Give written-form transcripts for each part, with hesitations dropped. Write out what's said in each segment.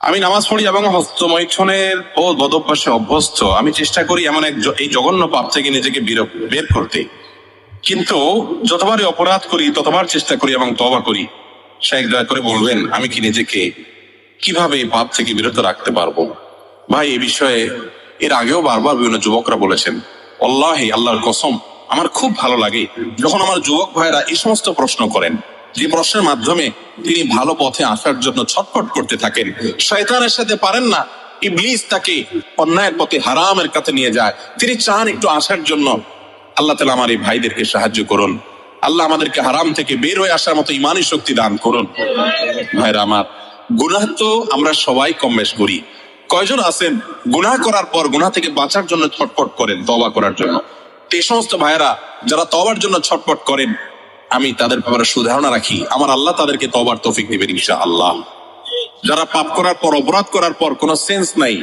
আমি নামাজ পড়ি এবং হস্তমৈথুনের ও বদভ্যাসে অভ্যস্ত। আমি চেষ্টা করি এমন এই জঘন্য পাপ থেকে নিজেকে বের করতে, কিন্তু যতবারই অপরাধ করি ততবার চেষ্টা করি এবং তওবা করি। শাইখ দয়া করে বলবেন আমি কি নিজেকে কিভাবে এই পাপ থেকে বিরত রাখতে পারবো? ভাই, এই বিষয়ে এর আগেও বারবার বিভিন্ন যুবকরা বলেছেন। আল্লাহি, আল্লাহর কসম, আমার খুব ভালো লাগে যখন আমার যুবক ভাইরা এই সমস্ত প্রশ্ন করেন, যে প্রশ্নের মাধ্যমে তিনি ভালো পথে আসার জন্য ছটফট করতে থাকেন। শয়তানের সাথে পারেন না, ইবলিস তাকে অন্যায়ের পথে, হারামের কাছে নিয়ে যায়। তিনি চান একটু আসার জন্য। আল্লাহ তাআলা আমার এই ভাইদেরকে সাহায্য করুন। আল্লাহ আমাদেরকে হারাম থেকে বের হয়ে আসার মতো ইমানি শক্তি দান করুন। ভাইরা আমার, গুনাহ তো আমরা সবাই কম বেশ করি। কয়জন আছেন গুনাহ করার পর গুনাহ থেকে বাঁচার জন্য ছটফট করেন, তওবা করার জন্য? এই সমস্ত ভাইরা যারা তওবার জন্য ছটফট করেন, আমি তাদের ব্যাপারে সুধারণা রাখি, আমার আল্লাহ তাদেরকে তওবার তৌফিক দিবেন ইনশাআল্লাহ। যারা পাপ করার পর, অপরাধ করার পর কোনো সেন্স নাই,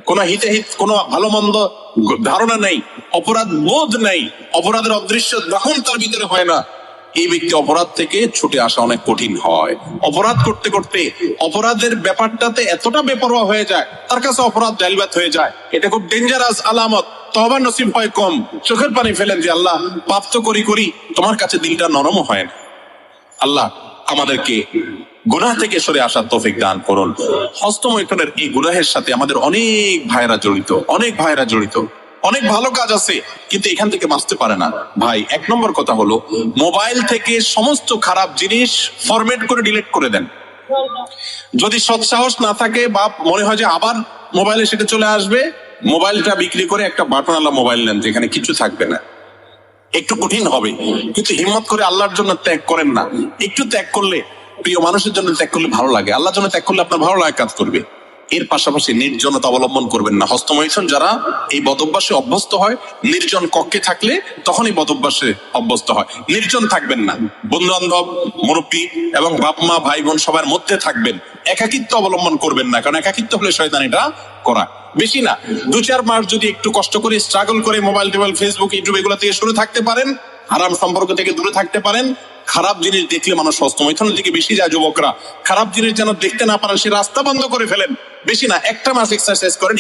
কোনো হিতাহিত, কোনো ভালো মন্দ ধারণা নাই, অপরাধ বোধ নাই, অপরাধের অদৃশ্য দহন তার ভিতরে হয় না, এই ব্যক্তি অপরাধ থেকে ছুটে আসা অনেক কঠিন হয়। অপরাধ করতে করতে অপরাধের ব্যাপারটাতে এতটা বেপরোয়া হয়ে যায়, তার কাছে অপরাধ জালিয়াত হয়ে যায়। এটা খুব ডেঞ্জারাস আলামত। তওবা নসিব হয় কম, চোখের পানি ফেলেন যে আল্লাহ, পাপ তো করি তোমার কাছে দিলটা নরম হয় না। আল্লাহ আমাদেরকে গুনাহ থেকে সরে আসার তৌফিক দান করুন। হস্তমৈথুনের এই গুনাহের সাথে আমাদের অনেক ভাইরা জড়িত, অনেক ভাইরা জড়িত। অনেক ভালো কাজ আছে, কিন্তু এখান থেকে বাঁচতে পারে না। ভাই, এক নম্বর কথা হলো, মোবাইল থেকে সমস্ত খারাপ জিনিস ফরম্যাট করে ডিলিট করে দেন। যদি সৎসাহস না থাকে বা মনে হয় যে আবার মোবাইলে সেটা চলে আসবে, মোবাইলটা বিক্রি করে একটা বাটনওয়ালা মোবাইল নেন, যেখানে কিছু থাকবে না। একটু কঠিন হবে, কিন্তু হিম্মত করে আল্লাহর জন্য ত্যাগ করেন না। একটু ত্যাগ করলে, প্রিয় মানুষের জন্য ত্যাগ করলে ভালো লাগে, আল্লাহর জন্য ত্যাগ করলে আপনার ভালো লাগে কাজ করবে। এর পাশাপাশি নির্জনতা অবলম্বন করবেন না। হস্তমৈথুন যারা এই বদভ্যাসে অভ্যস্ত হয়, নির্জন কক্ষে থাকলে তখন এই বদভ্যাসে অভ্যস্ত হয়। নির্জন থাকবেন না, বন্ধু বান্ধব, মুরব্বী এবং বাপ মা, ভাই বোন সবার মধ্যে থাকবেন। একাকিত্ব অবলম্বন করবেন না, কারণ একাকিত্ব হলে শয়তান এটা করা। বেশি না, 2-4 মাস যদি একটু কষ্ট করে, স্ট্রাগল করে মোবাইল টোবাইল, ফেসবুক, ইউটিউব এগুলো থেকে সরে থাকতে পারেন, হারাম সম্পর্ক থেকে দূরে থাকতে পারেন। খারাপ জিনিস দেখলে মানুষ হস্তমৈথুনের দিকে বেশি যায়। যুবকরা খারাপ জিনিস যেন দেখতে না পারেন, সে রাস্তা বন্ধ করে ফেলেন। বেশি না, 1 মাস এক্সারসাইজ করেন।